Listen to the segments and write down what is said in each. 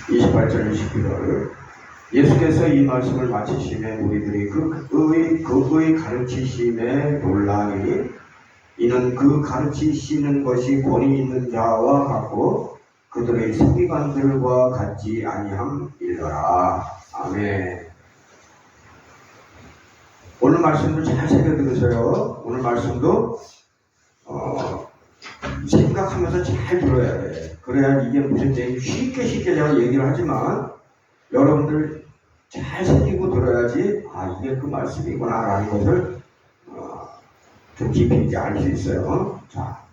28절 29절 예수께서 이 말씀을 마치시매 우리들이 그의 가르치심에 놀라니 이는 그 가르치시는 것이 권위 있는 자와 같고 그들의 서기관들과 같지 아니함이더라. 아멘. 오늘 말씀도 잘 새겨 들으세요. 오늘 말씀도 생각하면서 잘 들어야 돼. 그래야 이게 무슨 얘기 쉽게 제가 얘기를 하지만 여러분들 잘 새기고 들어야지 이게 그 말씀이구나 라는 것을 좀 깊이 이제 알 수 있어요. 자,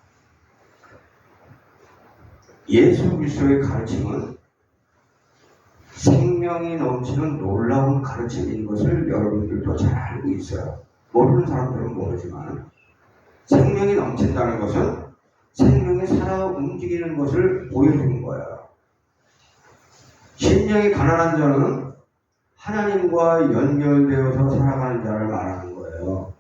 예수 그리스도의 가르침은 생명이 넘치는 놀라운 가르침인 것을 여러분들도 잘 알고 있어요. 모르는 사람들은 모르지만 생명이 넘친다는 것은 생명이 살아 움직이는 것을 보여주는 거예요. 심령이 가난한 자는 하나님과 연결되어서 살아가는 자를 말하는 거예요.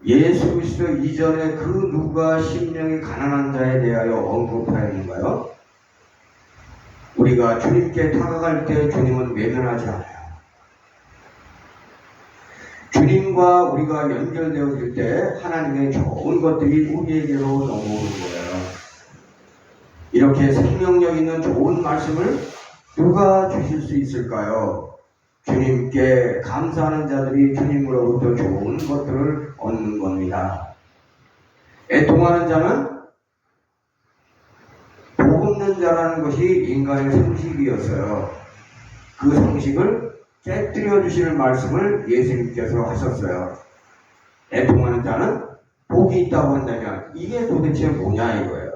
예수 그리스도 이전에 그 누가 심령이 가난한 자에 대하여 언급하였는가요? 우리가 주님께 다가갈 때 주님은 외면하지 않아요. 주님과 우리가 연결되어질 때 하나님의 좋은 것들이 우리에게로 넘어오는 거예요. 이렇게 생명력 있는 좋은 말씀을 누가 주실 수 있을까요? 주님께 감사하는 자들이 주님으로부터 좋은 것들을 얻는 겁니다. 애통하는 자는 복 없는 자라는 것이 인간의 상식이었어요. 그 상식을 깨뜨려 주실 말씀을 예수님께서 하셨어요. 애통하는 자는 복이 있다고 한다면 이게 도대체 뭐냐 이거예요.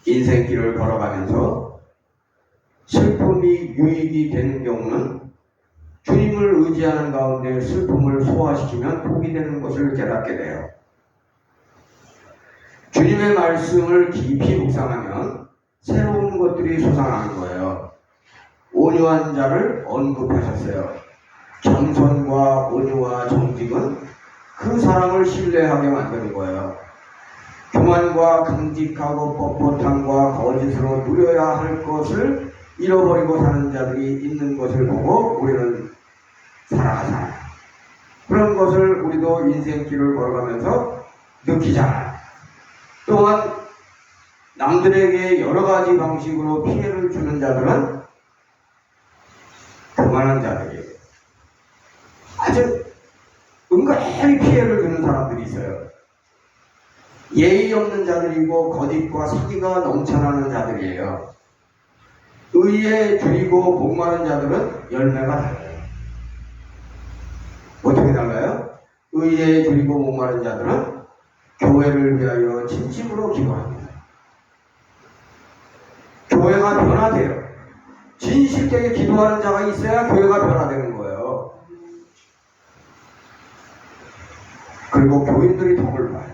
인생길을 걸어가면서 슬픔이 유익이 되는 경우는 주님을 의지하는 가운데 슬픔을 소화시키면 복이 되는 것을 깨닫게 돼요. 주님의 말씀을 깊이 묵상하면 새로운 것들이 솟아나는 거예요. 온유한 자를 언급하셨어요. 겸손과 온유와 정직은 그 사람을 신뢰하게 만드는 거예요. 교만과 강직하고 뻣뻣함과 거짓으로 누려야 할 것을 잃어버리고 사는 자들이 있는 것을 보고 우리는 살아가잖아요. 그런 것을 우리도 인생길을 걸어가면서 느끼잖아요. 또한 남들에게 여러 가지 방식으로 피해를 주는 자들은 교만한 자들이에요. 아주 은근히 피해를 주는 사람들이 있어요. 예의 없는 자들이고 거짓과 사기가 넘쳐나는 자들이에요. 의에 줄이고 복 많은 자들은 열매가 달라요. 어떻게 달라요? 의에 줄이고 복 많은 자들은 교회를 위하여 진심으로 기도합니다. 교회가 변화돼요. 진실되게 기도하는 자가 있어야 교회가 변화되는 거예요. 그리고 교인들이 덕을 봐요.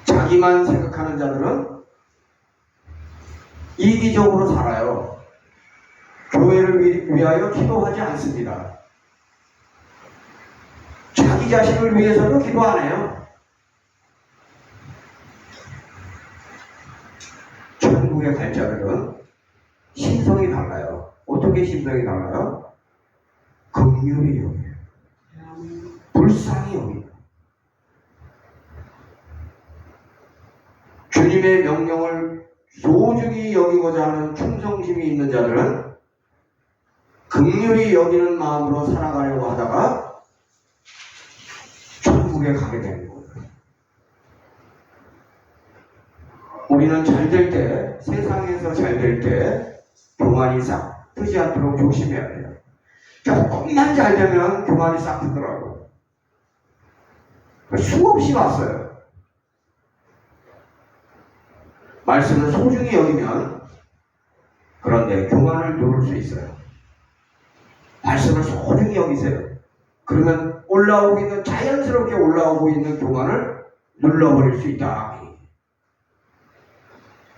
자기만 생각하는 자들은 이기적으로 살아요. 교회를 위하여 기도하지 않습니다. 자기 자신을 위해서도 기도 안 해요. 천국에 갈 자들은 심성이 달라요. 어떻게 심성이 달라요? 긍휼히 여겨요. 불쌍히 여겨요. 주님의 명령을 소중히 여기고자 하는 충성심이 있는 자들은 긍휼히 여기는 마음으로 살아가려고 하다가 천국에 가게 되는 거예요. 우리는 잘 될 때, 세상에서 잘 될 때 교만이 싹 트지 않도록 조심해야 돼요. 조금만 잘 되면 교만이 싹 트더라고요. 수없이 왔어요. 말씀을 소중히 여기면 그런데 교만을 누를 수 있어요. 말씀을 소중히 여기세요. 그러면 자연스럽게 올라오고 있는 교만을 눌러버릴 수 있다.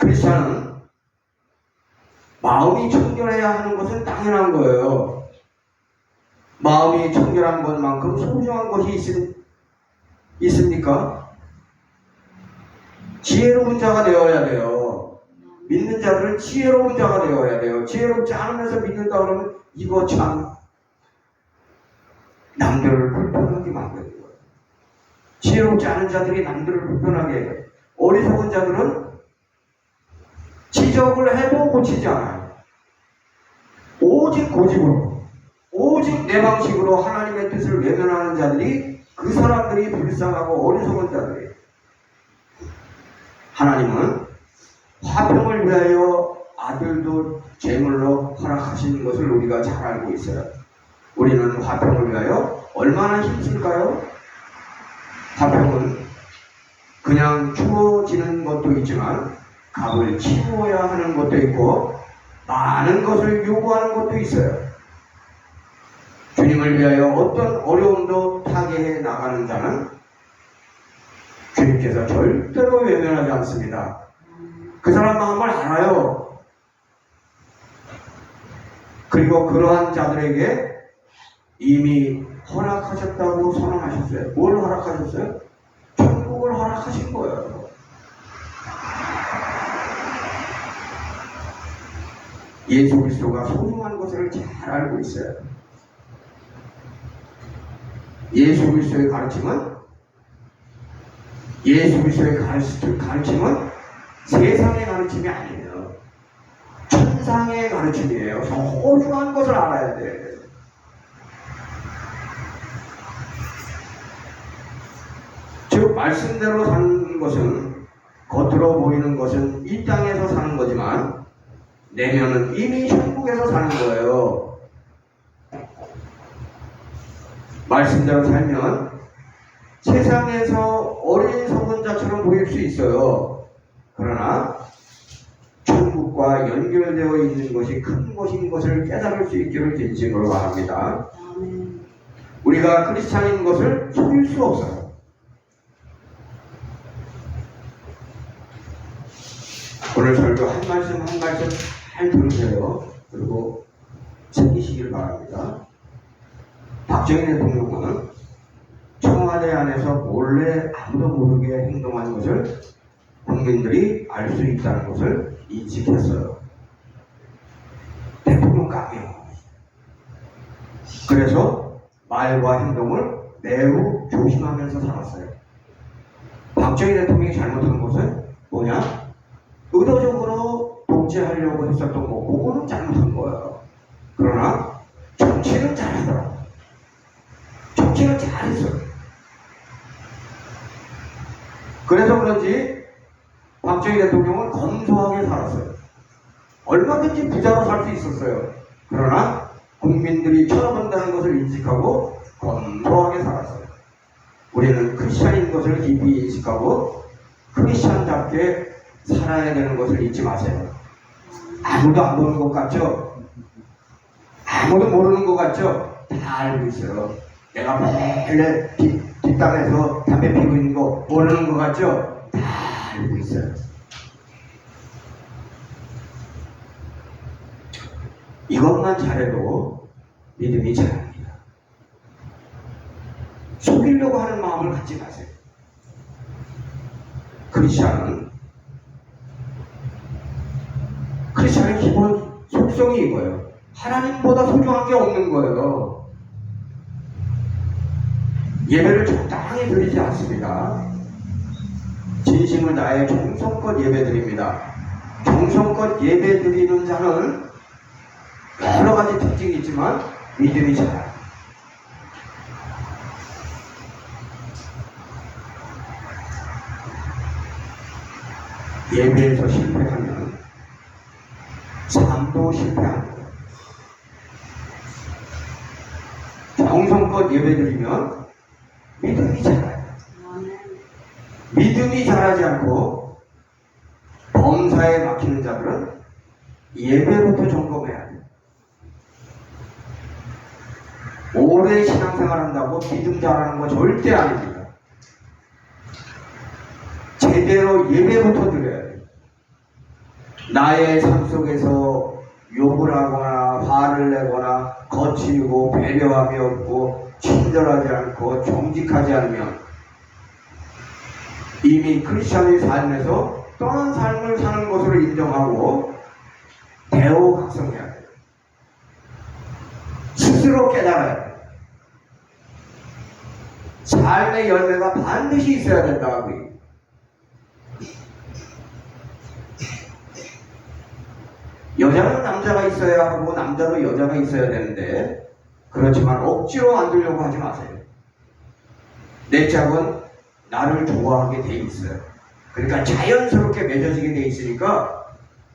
크리스찬은 마음이 청결해야 하는 것은 당연한 거예요. 마음이 청결한 것만큼 소중한 것이 있습니까? 지혜로운 자가 되어야 돼요. 믿는 자들은 지혜로운 자가 되어야 돼요. 지혜롭지 않으면서 믿는다 그러면 이거 참 남들을 불편하게 만드는 거예요. 지혜롭지 않은 자들이 남들을 불편하게 해요. 어리석은 자들은 지적을 해도 고치지 않아요. 오직 고집으로, 오직 내 방식으로 하나님의 뜻을 외면하는 자들이, 그 사람들이 불쌍하고 어리석은 자들이에요. 하나님은 화평을 위하여 아들도 제물로 허락하신 것을 우리가 잘 알고 있어요. 우리는 화평을 위하여 얼마나 힘쓸까요? 화평은 그냥 주어지는 것도 있지만 값을 치워야 하는 것도 있고 많은 것을 요구하는 것도 있어요. 주님을 위하여 어떤 어려움도 타개해 나가는 자는 주님께서 절대로 외면하지 않습니다. 그 사람 마음을 알아요. 그리고 그러한 자들에게 이미 허락하셨다고 선언하셨어요. 뭘 허락하셨어요? 천국을 허락하신 거예요. 예수 그리스도가 소중한 것을 잘 알고 있어요. 예수 그리스도의 가르침은 세상의 가르침이 아니에요. 천상의 가르침이에요. 소중한 것을 알아야 돼. 즉 말씀대로 사는 것은, 겉으로 보이는 것은 이 땅에서 사는 거지만 내면은 이미 천국에서 사는 거예요. 말씀대로 살면 세상에서 어리석은 자처럼 보일 수 있어요. 그러나 천국과 연결되어 있는 것이 큰 것인 것을 깨달을 수 있기를 진심으로 바랍니다. 우리가 크리스찬인 것을 속일 수 없어요. 오늘 설교 한 말씀 잘 들으세요. 그리고 챙기시길 바랍니다. 박정희 대통령은 청와대 안에서 몰래 아무도 모르게 행동한 것을 국민들이 알 수 있다는 것을 인식했어요. 대통령 깡이에요. 그래서 말과 행동을 매우 조심하면서 살았어요. 박정희 대통령이 잘못한 것은 뭐냐? 의도적으로 독재하려고 했었던 거, 그거는 잘못한 거예요. 그러나 정치는 잘하더라고요. 정치는 잘했어요. 그래서 그런지 박정희 대통령은 검소하게 살았어요. 얼마든지 부자로 살 수 있었어요. 그러나 국민들이 쳐다본다는 것을 인식하고 검소하게 살았어요. 우리는 크리스찬인 것을 깊이 인식하고 크리스찬답게 살아야 되는 것을 잊지 마세요. 아무도 안 보는 것 같죠? 아무도 모르는 것 같죠? 다 알고 있어요. 내가 매일 뒷담에서 담배 피우고 있는 거 모르는 것 같죠? 다 알고 있어요. 이것만 잘해도 믿음이 잘합니다. 속이려고 하는 마음을 갖지 마세요. 크리스찬의 기본 속성이 이거예요. 하나님보다 소중한 게 없는 거예요. 예배를 적당히 드리지 않습니다. 진심을 다해 정성껏 예배 드립니다. 정성껏 예배 드리는 자는 여러 가지 특징이 있지만 믿음이 잘해요. 예배에서 실패하면 삶도 실패하는 거예요. 정성껏 예배드리면 믿음이 자라요. 믿음이 자라지 않고 범사에 막히는 자들은 예배부터 점검해야 돼요. 오래 신앙생활 한다고 믿음 자라는 거 절대 아닙니다. 제대로 예배부터 드려야 돼요. 나의 삶 속에서 욕을 하거나 화를 내거나 거칠고 배려함이 없고 친절하지 않고 정직하지 않으면 이미 크리스천의 삶에서 떠난 삶을 사는 것으로 인정하고 대우각성해야 돼요. 스스로 깨달아야 돼요. 삶의 열매가 반드시 있어야 된다고요. 여자는 남자가 있어야 하고 남자도 여자가 있어야 되는데 그렇지만 억지로 만들려고 하지 마세요. 내 짝은 나를 좋아하게 돼 있어요. 그러니까 자연스럽게 맺어지게 돼 있으니까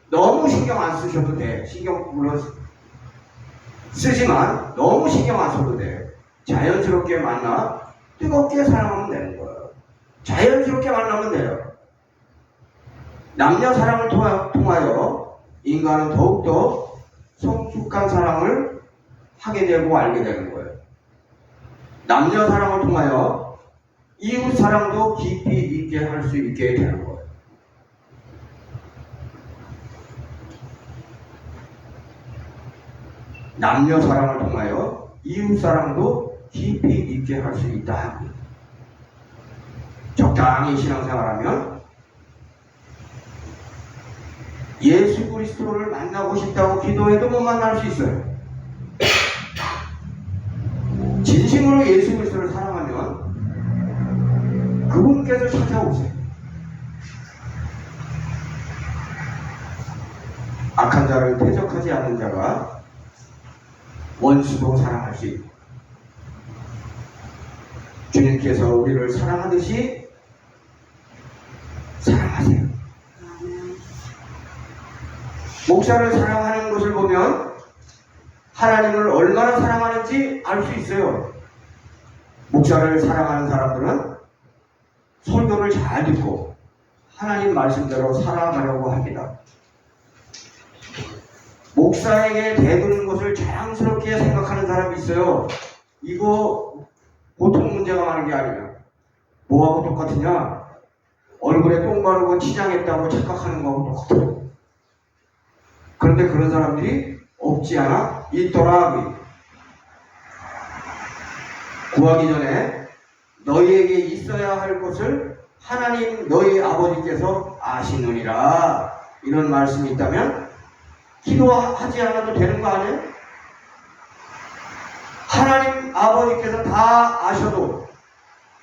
너무 신경 안 쓰셔도 돼. 신경 물론 쓰지만 너무 신경 안 써도 돼. 자연스럽게 만나 뜨겁게 사랑하면 되는 거예요. 자연스럽게 만나면 돼요. 남녀 사랑을 통하여 인간은 더욱더 성숙한 사랑을 하게 되고 알게 되는 거예요. 남녀 사랑을 통하여 이웃 사랑도 깊이 있게 할 수 있게 되는 거예요. 남녀 사랑을 통하여 이웃 사랑도 깊이 있게 할 수 있다. 적당히 신앙생활하면 예수 그리스도를 만나고 싶다고 기도해도 못 만날 수 있어요. 진심으로 예수 그리스도를 사랑하면 그분께서 찾아오세요. 악한 자를 대적하지 않는 자가 원수도 사랑할 수 있고 주님께서 우리를 사랑하듯이 사랑하세요. 목사를 사랑하는 것을 보면 하나님을 얼마나 사랑하는지 알 수 있어요. 목사를 사랑하는 사람들은 설교를 잘 듣고 하나님 말씀대로 살아가려고 합니다. 목사에게 대드는 것을 자랑스럽게 생각하는 사람이 있어요. 이거 보통 문제가 많은 게 아니에요. 뭐하고 똑같으냐? 얼굴에 똥 바르고 치장했다고 착각하는 거하고 똑같아요. 그런데 그런 사람들이 없지 않아 있더라. 구하기 전에 너희에게 있어야 할 것을 하나님 너희 아버지께서 아시느니라. 이런 말씀이 있다면 기도하지 않아도 되는 거 아니에요? 하나님 아버지께서 다 아셔도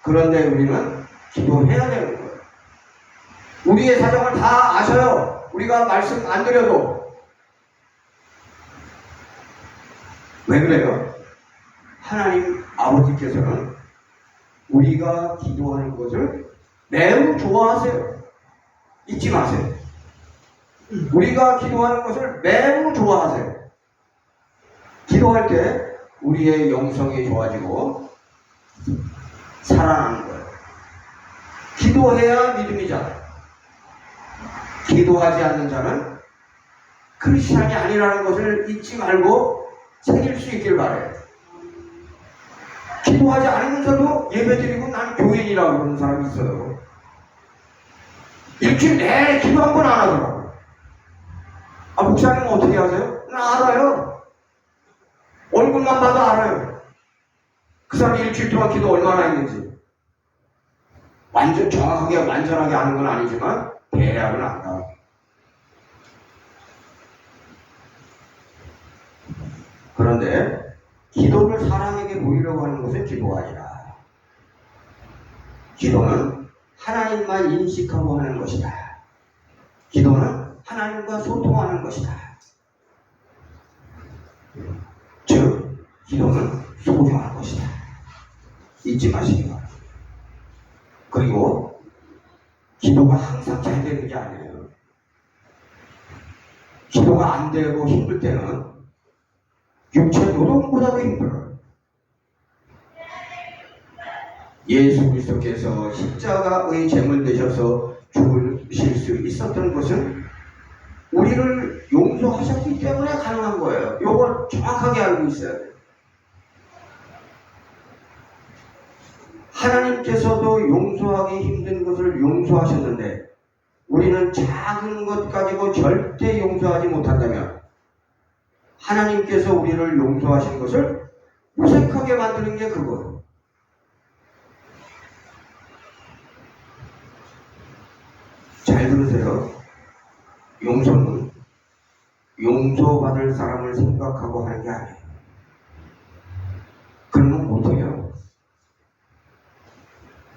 그런데 우리는 기도해야 되는 거예요. 우리의 사정을 다 아셔요. 우리가 말씀 안 드려도. 왜 그래요? 하나님 아버지께서는 우리가 기도하는 것을 매우 좋아하세요. 잊지 마세요. 우리가 기도하는 것을 매우 좋아하세요. 기도할 때 우리의 영성이 좋아지고 살아나는 거예요. 기도해야 믿음이잖아요. 기도하지 않는 자는 크리스찬이 아니라는 것을 잊지 말고 새길 수 있길 바라요. 기도하지 않으면서도 예배드리고 난 교인이라고 그러는 사람이 있어요. 일주일 내내 기도 한 번 안 하더라고요. 아, 목사님은 어떻게 하세요? 나 알아요. 얼굴만 봐도 알아요. 그 사람이 일주일 동안 기도 얼마나 했는지. 완전 정확하게 완전하게 아는 건 아니지만 대략은 안다. 그런데 기도를 사람에게 보이려고 하는 것은 기도가 아니라 기도는 하나님만 인식하고 하는 것이다. 기도는 하나님과 소통하는 것이다. 즉 기도는 소중한 것이다. 잊지 마시기 바랍니다. 그리고 기도가 항상 잘 되는 게 아니에요. 기도가 안 되고 힘들 때는 육체 노동보다도 힘들어요. 예수 그리스도께서 십자가의 제물 되셔서 죽으실 수 있었던 것은 우리를 용서하셨기 때문에 가능한 거예요. 이걸 정확하게 알고 있어야 돼요. 하나님께서도 용서하기 힘든 것을 용서하셨는데 우리는 작은 것 가지고 절대 용서하지 못한다면 하나님께서 우리를 용서하신 것을 무색하게 만드는 게 그거예요. 잘 들으세요. 용서는 용서받을 사람을 생각하고 하는 게 아니에요. 그러면 못해요.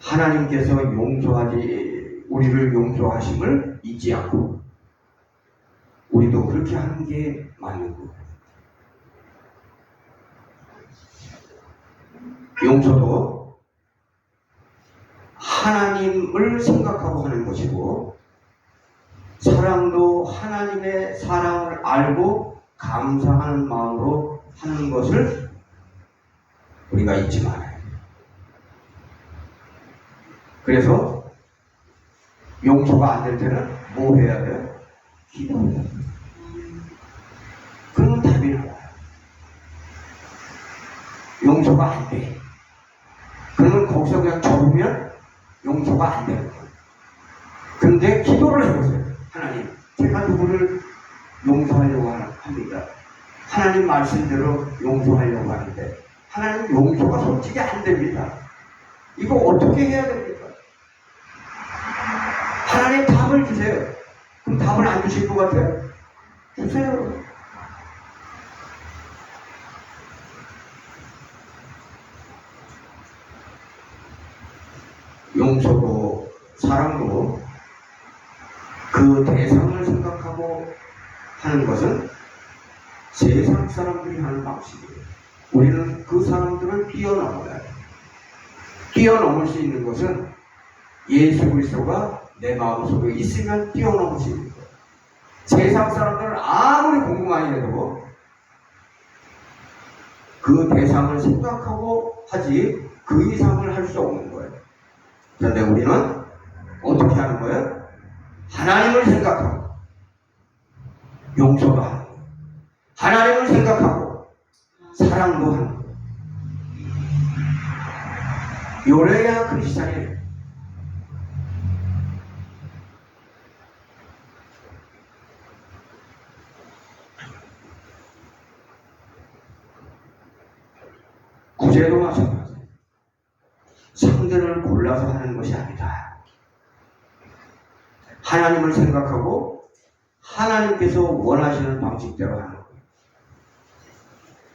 하나님께서 우리를 용서하심을 잊지 않고 우리도 그렇게 하는 게 맞는 거예요. 용서도 하나님을 생각하고 하는 것이고 사랑도 하나님의 사랑을 알고 감사하는 마음으로 하는 것을 우리가 잊지 말아요. 그래서 용서가 안 될 때는 뭐 해야 돼요? 기도해야 돼요. 그러면 답이 나와요. 용서가 안 돼. 그러면 거기서 그냥 접으면 용서가 안 돼요. 그런데 기도를 해보세요. 하나님, 제가 누구를 용서하려고 합니다. 하나님 말씀대로 용서하려고 하는데 하나님 용서가 솔직히 안 됩니다. 이거 어떻게 해야 됩니까? 하나님 답을 주세요. 그럼 답을 안 주실 것 같아요? 주세요. 용서도 사랑도 그 대상을 생각하고 하는 것은 세상 사람들이 하는 방식이에요. 우리는 그 사람들을 뛰어넘어야 해요. 뛰어넘을 수 있는 것은 예수 그리스도가 내 마음속에 있으면 뛰어넘을 수 있는 거예요. 세상 사람들은 아무리 공부 많이 해도 그 대상을 생각하고 하지 그 이상을 할 수 없는 거예요. 그런데 우리는 어떻게 하는 거예요? 하나님을 생각하고 용서도 하고 하나님을 생각하고 사랑도 하고 요래야 크리스찬이에요. 구제도 마찬가지예요. 상대를 골라서 하는 것이 아니다. 하나님을 생각하고 하나님께서 원하시는 방식대로 하는 거예요.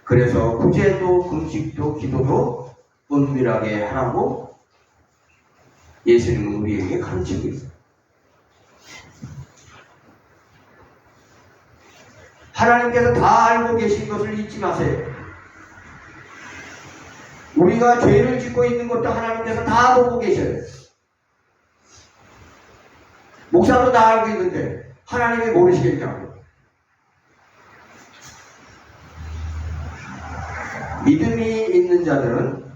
그래서 구제도 금식도 기도도 은밀하게 하라고 예수님은 우리에게 가르치고 있어요. 하나님께서 다 알고 계신 것을 잊지 마세요. 우리가 죄를 짓고 있는 것도 하나님께서 다 보고 계셔요. 목사도 다 알고 있는데 하나님이 모르시겠냐고. 믿음이 있는 자들은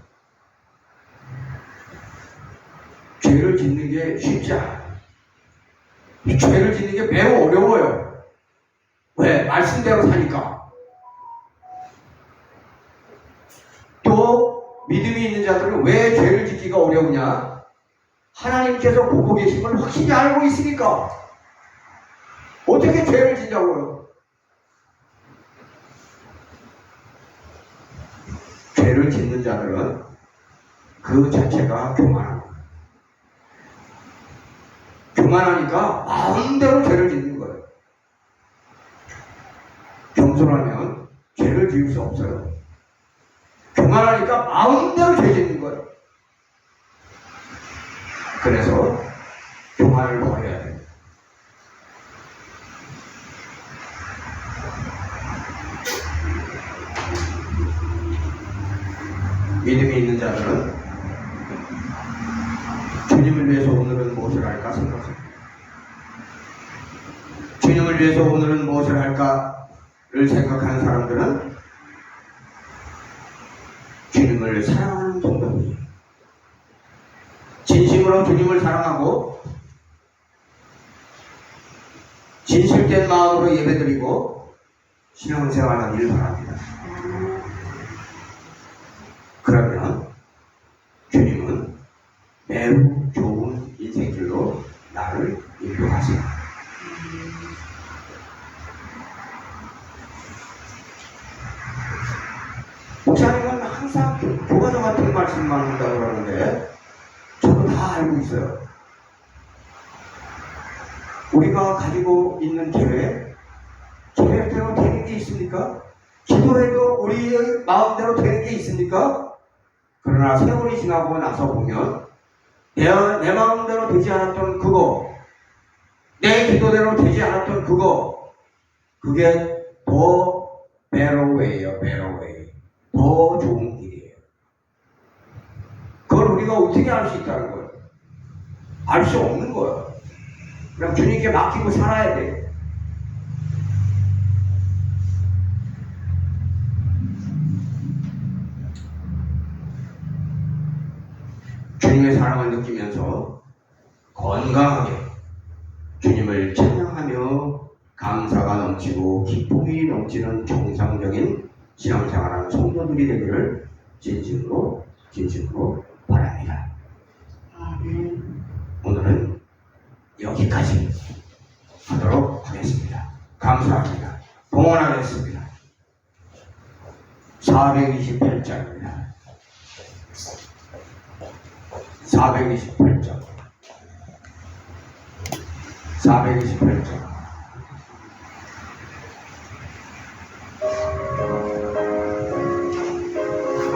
죄를 짓는 게 쉽지 않아요. 죄를 짓는 게 매우 어려워요. 왜? 말씀대로 사니까. 또 믿음이 있는 자들은 왜 죄를 짓기가 어려우냐? 하나님께서 보고 계신 걸 확실히 알고 있으니까. 어떻게 죄를 짓냐고요? 죄를 짓는 자들은 그 자체가 교만합니다. 교만하니까 마음대로 죄를 짓는 거예요. 겸손하면 죄를 지을 수 없어요. 교만하니까 마음대로 죄 짓는 거예요. 그래서 교만을 버려야 돼요. 믿음이 있는 자들은 주님을 위해서 오늘은 무엇을 할까 생각합니다. 주님을 위해서 오늘은 무엇을 할까를 생각하는 사람들은 주님을 사랑하는 성도입니다. 진심으로 주님을 사랑하고 진실된 마음으로 예배드리고 신앙생활하기를 바랍니다. 그러면 주님은 매우 좋은 인생길로 나를 인도하세요. 말씀만 한다고 그러는데 저도 다 알고 있어요. 우리가 가지고 있는 계획대로 되는 게 있습니까? 기도해도 우리의 마음대로 되는 게 있습니까? 그러나 세월이 지나고 나서 보면 내 마음대로 되지 않았던 그거, 내 기도대로 되지 않았던 그거, 그게 더 better way예요, better way. 더 좋은 길이에요. 그걸 우리가 어떻게 알 수 있다는 거예요? 알 수 없는 거예요. 그냥 주님께 맡기고 살아야 돼요. 주님의 사랑을 느끼면서 건강하게 주님을 찬양하며 감사가 넘치고 기쁨이 넘치는 정상적인 신앙생활하는 성도들이 되기를 진심으로 바랍니다. 오늘은 여기까지 하도록 하겠습니다. 감사합니다. 봉헌하겠습니다. 428장입니다. 428장.